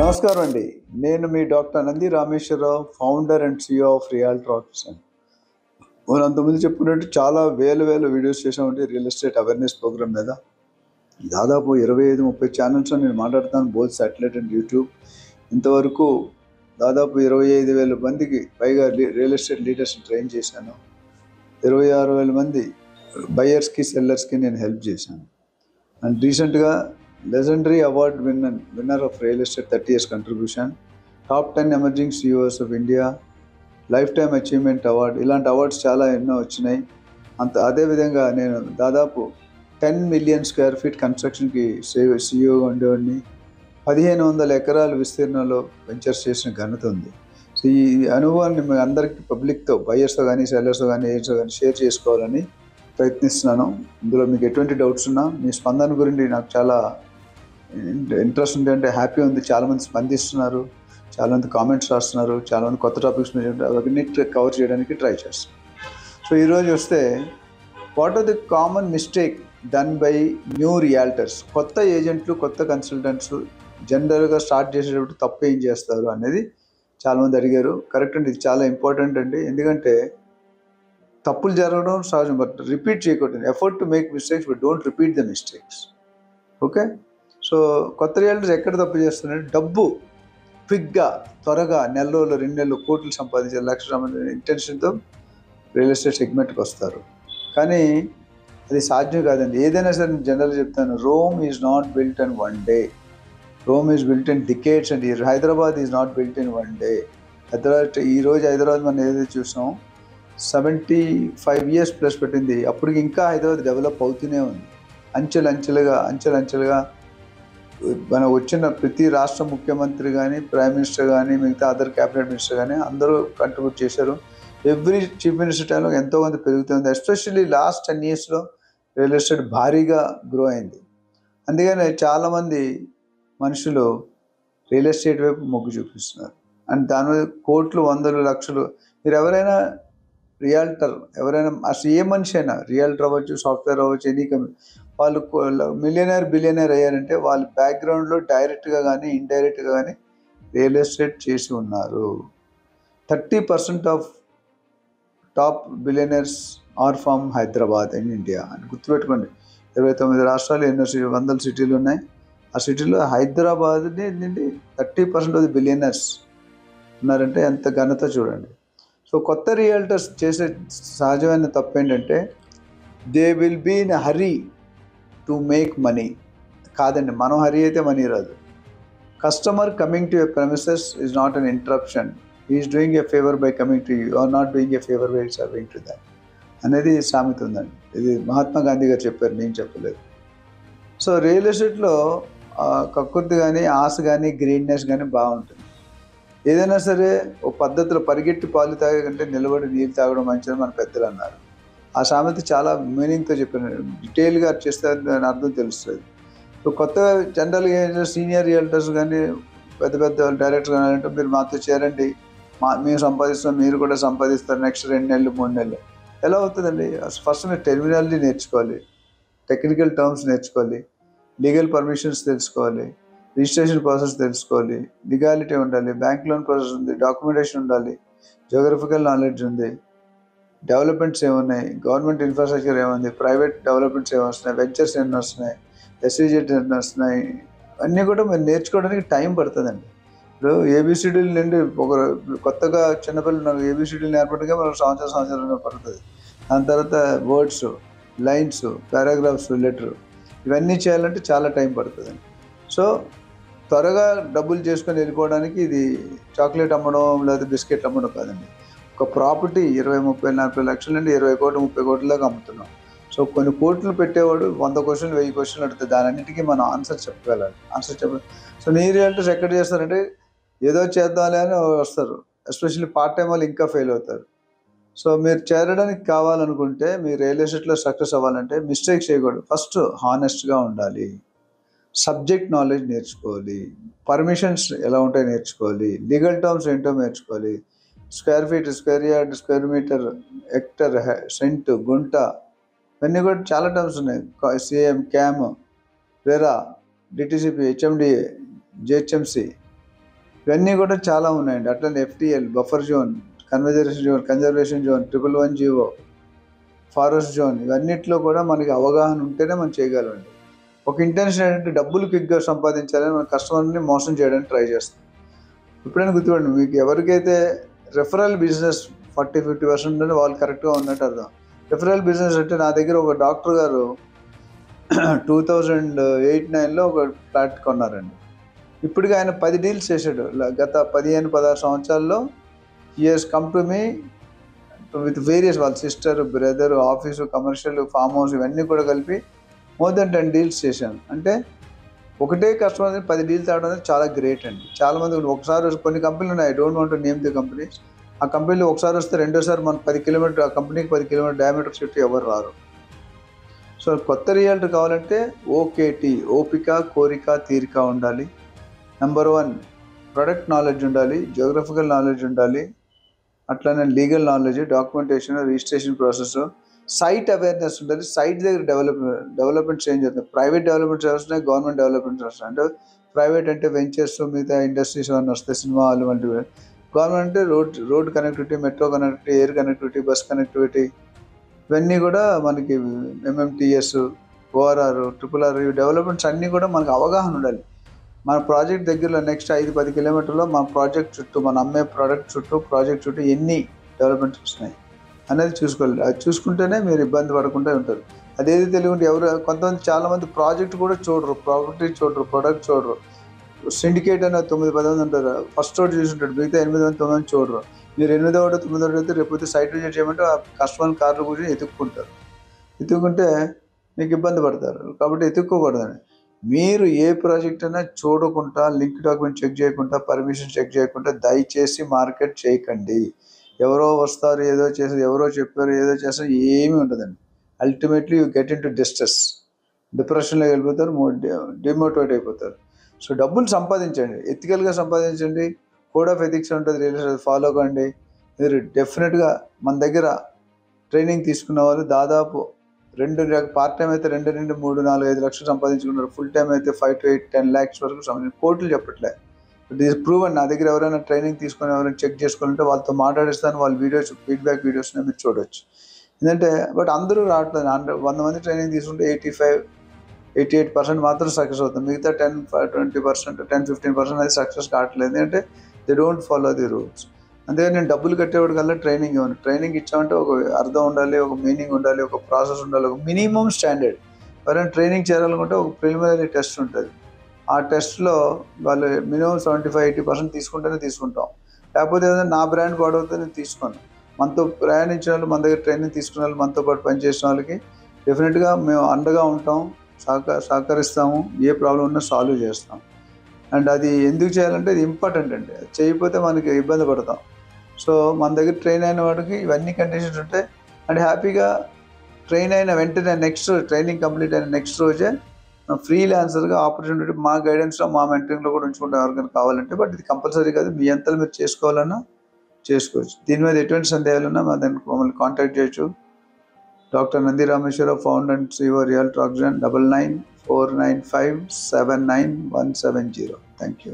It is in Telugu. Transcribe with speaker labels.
Speaker 1: నమస్కారం అండి. నేను మీ doctor Nandi Rameshwararao, founder and CEO of realtor option. మనం అంతకుముందు చెప్పుకున్నట్టు చాలా వేల వీడియోస్ చేసామండి రియల్ ఎస్టేట్ అవేర్నెస్ ప్రోగ్రామ్ మీద. దాదాపు 25-30 ఛానల్స్లో నేను మాట్లాడతాను, బోత్ సాటిలైట్ అండ్ యూట్యూబ్. ఇంతవరకు దాదాపు 25,000 మందికి పైగా రియల్ ఎస్టేట్ లీడర్స్ని ట్రైన్ చేశాను. 26,000 మంది బయర్స్కి సెల్లర్స్కి నేను హెల్ప్ చేశాను. అండ్ రీసెంట్గా legendary award winner of real estate 30 years contribution, top 10 emerging CEOs of India, life time achievement award, ఇలాంటి అవార్డ్స్ చాలా ఎన్నో వచ్చినాయి. అదేవిధంగా నేను దాదాపు 10 million square feet కన్స్ట్రక్షన్కి CEOగా ఉండేవాడిని. 1,500 ఎకరాల విస్తీర్ణంలో వెంచర్స్ చేసిన ఘనత ఉంది. సో ఈ అనుభవాన్ని మీ అందరికీ పబ్లిక్తో, బయర్స్తో కానీ సెల్లర్స్తో కానీ ఏజెంట్స్తో కానీ షేర్ చేసుకోవాలని ప్రయత్నిస్తున్నాను. ఇందులో మీకు ఎటువంటి డౌట్స్ ఉన్నా మీ స్పందన గురించి నాకు చాలా ఇంట్రెస్ట్ ఉంది, అంటే హ్యాపీ ఉంది. చాలామంది స్పందిస్తున్నారు, చాలామంది కామెంట్స్ రాస్తున్నారు, చాలామంది కొత్త టాపిక్స్ మీద అవన్నీ కవర్ చేయడానికి ట్రై చేస్తాను. సో ఈరోజు వస్తే, what are the common mistake done by new realtors? కొత్త ఏజెంట్లు, కొత్త కన్సల్టెంట్స్ జనరల్గా స్టార్ట్ చేసేటప్పుడు తప్పు ఏం చేస్తారు అనేది చాలామంది అడిగారు. కరెక్ట్ అండి, ఇది చాలా ఇంపార్టెంట్ అండి. ఎందుకంటే తప్పులు జరగడం సహజం, బట్ రిపీట్ చేయకూడదు. Effort to make mistakes but don't repeat the mistakes. Okay. So కొత్త రియాల్టర్స్ ఎక్కడ తప్పు చేస్తున్నారంటే, డబ్బు క్విక్గా, త్వరగా, నెల రోజులు 2 నెలలు కోట్లు సంపాదించే లక్షల ఇంటెన్షన్తో రియల్ ఎస్టేట్ సెగ్మెంట్కి వస్తారు. కానీ అది సాధ్యం కాదండి. ఏదైనా సరే నేను జనరల్గా చెప్తాను, Rome is not built in 1 day. Rome is built in decades and Hyderabad is not built in 1 day. ఈరోజు హైదరాబాద్ మనం ఏదైతే చూసాం, 75 years ప్లస్ పెట్టింది. అప్పటికి ఇంకా హైదరాబాద్ డెవలప్ అవుతూనే ఉంది. అంచెలంచెలుగా మన వచ్చిన ప్రతి రాష్ట్ర ముఖ్యమంత్రి కానీ, ప్రైమ్ మినిస్టర్ కానీ, మిగతా అదర్ క్యాబినెట్ మినిస్టర్ కానీ అందరూ కంట్రిబ్యూట్ చేశారు. ఎవ్రీ చీఫ్ మినిస్టర్ టైంలో ఎంతో మంది పెరుగుతుంది. ఎస్పెషల్లీ లాస్ట్ 10 yearsలో రియల్ ఎస్టేట్ భారీగా గ్రో అయింది. అందుకని చాలామంది మనుషులు రియల్ ఎస్టేట్ వైపు మొగ్గు చూపిస్తున్నారు. అండ్ దాని మీద కోట్లు, వందలు, లక్షలు. మీరు ఎవరైనా రియాల్టర్, అసలు ఏ మనిషి అయినా, రియాల్టర్ అవ్వచ్చు, సాఫ్ట్వేర్ అవ్వచ్చు, ఎనీ కంపెనీ, వాళ్ళు బిలియనర్ అయ్యారంటే వాళ్ళ బ్యాక్గ్రౌండ్లో డైరెక్ట్గా కానీ ఇండైరెక్ట్గా కానీ రియల్ ఎస్టేట్ చేసి ఉన్నారు. 30% of top billionaires are from Hyderabad in India అని గుర్తుపెట్టుకోండి. 29 రాష్ట్రాలు, ఎన్నో వందల సిటీలు ఉన్నాయి. ఆ సిటీలో హైదరాబాద్ నుండి 30% ఆఫ్ ది బిలియనర్స్ ఉన్నారంటే ఎంత ఘనత చూడండి. సో కొత్త రియాల్టర్స్ చేసే సహజమైన తప్పు ఏంటంటే, they will be in hurry to make money. కాదండి, మనం హరీ అయితే మనీ రాదు. Customer coming to your premises is not an interruption. He is doing a favour by coming to you, are not doing a favour by serving to that అనేది సామెత ఉందండి. ఇది మహాత్మా గాంధీ గారు చెప్పారు, నేను చెప్పలేదు. సో రియల్ ఎస్టేట్లో కక్కుర్తి కానీ, ఆశ కానీ, గ్రీన్నెస్ కానీ బాగుంటుంది. ఏదైనా సరే ఓ పద్ధతిలో పరిగెట్టి పాలు తాగే కంటే నిలబడి నీళ్ళు తాగడం మంచిదని మన పెద్దలు అన్నారు. ఆ సామెత చాలా మీనింగ్తో చెప్పాను. డీటెయిల్గా చేస్తే దాని అర్థం తెలుస్తుంది. సో కొత్తగా జనరల్గా సీనియర్ రియాల్టర్స్ కానీ, పెద్ద డైరెక్టర్ కానీ అంటే, మీరు మాతో చేరండి, మేము సంపాదిస్తాం, మీరు కూడా సంపాదిస్తారు నెక్స్ట్ 2 నెలలు 3 నెలలు. ఎలా అవుతుందండి? ఫస్ట్ మీరు టెర్మినాలజీ నేర్చుకోవాలి, టెక్నికల్ టర్మ్స్ నేర్చుకోవాలి, లీగల్ పర్మిషన్స్ తెలుసుకోవాలి, రిజిస్ట్రేషన్ ప్రాసెస్ తెలుసుకోవాలి, లీగాలిటీ ఉండాలి, బ్యాంక్ లోన్ ప్రాసెస్ ఉంది, డాక్యుమెంటేషన్ ఉండాలి, జియోగ్రఫికల్ నాలెడ్జ్ ఉంది, డెవలప్మెంట్స్ ఏమున్నాయి, గవర్నమెంట్ ఇన్ఫ్రాస్ట్రక్చర్ ఏముంది, ప్రైవేట్ డెవలప్మెంట్స్ ఏమొస్తున్నాయి, వెంచర్స్ ఎన్ని వస్తున్నాయి, SEZ ఎన్ని వస్తున్నాయి, అన్నీ కూడా మీరు నేర్చుకోవడానికి టైం పడుతుందండి. ఇప్పుడు ABCDలు నుండి కొత్తగా చిన్నపిల్లలు ABCDలు నేర్పడానికి మనకు సంవత్సరం పడుతుంది. దాని తర్వాత వర్డ్స్, లైన్స్, పారాగ్రాఫ్స్, లెటర్, ఇవన్నీ చేయాలంటే చాలా టైం పడుతుందండి. సో త్వరగా డబ్బులు చేసుకొని వెళ్ళిపోవడానికి ఇది చాక్లెట్ అమ్మడం లేదా బిస్కెట్లు అమ్మడం కాదండి. ఒక ప్రాపర్టీ 20, 30, 40 లక్షల నుండి 20 కోట్లు, 30 కోట్ల దాకా అమ్ముతున్నాం. సో కొన్ని కోట్లు పెట్టేవాడు 100 క్వశ్చన్లు, 1000 క్వశ్చన్లు అడుగుతుంది. దానన్నిటికీ మనం ఆన్సర్ చెప్పగలాలి. సో నీ రియాల్టర్స్ ఎక్కడ చేస్తారంటే, ఏదో చేద్దాంలే అని వస్తారు. ఎస్పెషల్లీ పార్ట్ టైం వాళ్ళు ఇంకా ఫెయిల్ అవుతారు. సో మీరు చేరడానికి కావాలనుకుంటే, మీ రియల్ ఎస్టేట్లో సక్సెస్ అవ్వాలంటే మిస్టేక్స్ చేయకూడదు. ఫస్ట్ హానెస్ట్గా ఉండాలి, సబ్జెక్ట్ నాలెడ్జ్ నేర్చుకోవాలి, పర్మిషన్స్ ఎలా ఉంటాయో నేర్చుకోవాలి, లీగల్ టర్మ్స్ ఏంటో నేర్చుకోవాలి, square feet, square yard, square metre, hectare, cent, గుంట, ఇవన్నీ కూడా చాలా టర్మ్స్ ఉన్నాయి. CM, CAM, RERA, DTCP, HMDA, GHMC, ఇవన్నీ కూడా చాలా ఉన్నాయండి. అట్లనే FTL, buffer zone, conservation zone, 111 GO, forest zone, ఇవన్నిట్లో కూడా మనకి అవగాహన ఉంటేనే మనం చేయగలండి. ఒక ఇంటెన్షన్ ఏంటంటే డబ్బులు క్విక్గా సంపాదించాలని మన కస్టమర్ని మోసం చేయడానికి ట్రై చేస్తాం. ఎప్పుడైనా గుర్తుపడండి, మీకు ఎవరికైతే రెఫరల్ బిజినెస్ 40-50% ఉంటే వాళ్ళు కరెక్ట్గా ఉన్నట్టు అర్థం. రెఫరల్ బిజినెస్ అంటే నా దగ్గర ఒక డాక్టర్ గారు 2008-9లో ఒక ఫ్లాట్ కొన్నారండి. ఇప్పటికి ఆయన 10 డీల్స్ చేశాడు. గత 15-16 సంవత్సరాల్లో he has come to me with various, వాళ్ళ sister, brother, office, commercial, farm house ఇవన్నీ కూడా కలిపి మోర్ దెన్ 10 డీల్స్ చేశాను. అంటే ఒకటే కస్టమర్ 10 డీల్స్ ఆడడం అనేది చాలా గ్రేట్ అండి. చాలామంది ఒకసారి కొన్ని కంపెనీలు ఉన్నాయి, I don't want to name the companies. ఆ కంపెనీలో ఒకసారి వస్తే రెండోసారి మన 10 కిలోమీటర్, ఆ కంపెనీకి 10 కిలోమీటర్ డయామీటర్ చుట్టూ ఎవరు రారు. సో కొత్త రియల్టర్ కావాలంటే OKT, ఓపిక, కోరిక, తీరిక ఉండాలి. నెంబర్ 1 ప్రొడక్ట్ నాలెడ్జ్ ఉండాలి, జియోగ్రఫికల్ నాలెడ్జ్ ఉండాలి, అట్లనే legal knowledge, documentation, registration process, site awareness ఉండాలి. సైట్ దగ్గర డెవలప్మెంట్స్ ఏం జరుగుతుంది, ప్రైవేట్ డెవలప్మెంట్స్ వస్తున్నాయి, గవర్నమెంట్ డెవలప్మెంట్స్ వస్తున్నాయి. అంటే ప్రైవేట్ అంటే వెంచర్స్, మిగతా ఇండస్ట్రీస్ అవన్నీ వస్తాయి, సినిమా హాల్ వంటి. గవర్నమెంట్ అంటే road connectivity, metro connectivity, air connectivity, bus connectivity, ఇవన్నీ కూడా మనకి MMTS, ORR, RRR, ఈ డెవలప్మెంట్స్ అన్నీ కూడా మనకు అవగాహన ఉండాలి. మన ప్రాజెక్ట్ దగ్గరలో నెక్స్ట్ 5-10 కిలోమీటర్లో మన ప్రాజెక్ట్ చుట్టూ, మన అమ్మే ప్రోడక్ట్ చుట్టూ, ప్రాజెక్ట్ చుట్టూ ఎన్ని డెవలప్మెంట్స్ వస్తున్నాయి అనేది చూసుకోవాలి. అది చూసుకుంటేనే మీరు ఇబ్బంది పడకుండా ఉంటారు. అదేది తెలియకుండా కొంతమంది చాలామంది ప్రాజెక్ట్ కూడా చూడరు, ప్రాపర్టీ చూడరు, ప్రొడక్ట్ చూడరు. సిండికేట్ అనే 9-10 మంది ఉంటారు, ఫస్ట్ రోడ్ చూసుంటాడు, మిగతా 8-9 మంది చూడరు. మీరు 8వ-9వ అయితే రేపు సైట్ విజిట్ చేయమంటే ఆ కస్టమర్ కార్లు కూర్చొని ఎత్తుక్కుంటే మీకు ఇబ్బంది పడతారు. కాబట్టి ఎత్తుక్కోకూడదని, మీరు ఏ ప్రాజెక్ట్ అయినా చూడకుండా, లింక్ డాక్యుమెంట్ చెక్ చేయకుండా, పర్మిషన్ చెక్ చేయకుండా దయచేసి మార్కెట్ చేయకండి. ఎవరో వస్తారు, ఏదో చేస్తారు, ఎవరో చెప్పారు, ఏదో చేస్తారు, ఏమీ ఉండదండి. Ultimately you get in to డిప్రెషన్లోకి వెళ్ళిపోతారు, డిమోటివేట్ అయిపోతారు. సో డబ్బులు సంపాదించండి, ఎథికల్గా సంపాదించండి. కోడ్ ఆఫ్ ఎథిక్స్ ఉంటుంది, రియల్ ఫాలో కండి. మీరు డెఫినెట్గా మన దగ్గర ట్రైనింగ్ తీసుకున్న వాళ్ళు దాదాపు పార్ట్ టైం అయితే 2-3-4-5 లక్షలు సంపాదించుకున్నారు. ఫుల్ టైం అయితే 5-8-10 lakhs వరకు సంపాదించారు. కోట్లు చెప్పట్లే, ఇట్ ఈస్ ప్రూవెన్. నా దగ్గర ఎవరైనా ట్రైనింగ్ తీసుకొని ఎవరైనా చెక్ చేసుకోవాలంటే వాళ్ళతో మాట్లాడిస్తాను, వాళ్ళ వీడియోస్, ఫీడ్బ్యాక్ వీడియోస్ మీరు చూడవచ్చు. ఎందుకంటే బట్ అందరూ రావట్లేదు. 100 మంది ట్రైనింగ్ తీసుకుంటే 85-88% మాత్రం సక్సెస్ అవుతుంది. మిగతా 10-20%, 10-15% అది సక్సెస్ కావట్లేదు. ఎందుకంటే they don't follow the rules. అందుకని నేను డబ్బులు కట్టేవాడి కల్లా ట్రైనింగ్ ఇవ్వను. ట్రైనింగ్ ఇచ్చామంటే ఒక అర్థం ఉండాలి, ఒక మీనింగ్ ఉండాలి, ఒక ప్రాసెస్ ఉండాలి, ఒక మినిమం స్టాండర్డ్. ఎవరైనా ట్రైనింగ్ చేయాలనుకుంటే ఒక ప్రిలిమినరీ టెస్ట్ ఉంటుంది. ఆ టెస్ట్లో వాళ్ళు మినిమం 75-80% తీసుకుంటేనే తీసుకుంటాం. లేకపోతే ఏదైనా నా బ్రాండ్ పాడవుతుంది, నేను తీసుకోను. మనతో ప్రయాణించిన వాళ్ళు, మన దగ్గర ట్రైనింగ్ తీసుకున్న వాళ్ళు, మనతో పాటు పనిచేసిన వాళ్ళకి డెఫినెట్గా మేము అండగా ఉంటాం, సహకరిస్తాము, ఏ ప్రాబ్లం ఉన్నా సాల్వ్ చేస్తాం. అండ్ అది ఎందుకు చేయాలంటే ఇది ఇంపార్టెంట్ అండి. అది చేయకపోతే మనకి ఇబ్బంది పడతాం. సో మన దగ్గర ట్రైన్ అయిన వాడికి ఇవన్నీ కండిషన్స్ ఉంటాయి. అండ్ హ్యాపీగా ట్రైన్ అయిన వెంటనే నెక్స్ట్ ట్రైనింగ్ కంప్లీట్ అయిన నెక్స్ట్ రోజే ఫ్రీలాన్సర్గా ఆపర్చునిటీ మా గైడెన్స్లో, మా మెంటరింగ్లో కూడా ఉంచుకుంటాం ఎవరికైనా కావాలంటే. బట్ ఇది కంపల్సరీ కాదు, మీ అంతలో మీరు చేసుకోవాలన్నా చేసుకోవచ్చు. దీని మీద ఎటువంటి సందేహాలున్నా మమ్మల్ని కాంటాక్ట్ చేయొచ్చు. Doctor Nandi Rameshwararao, founder and CEO, realtor, 9949579170. Thank you.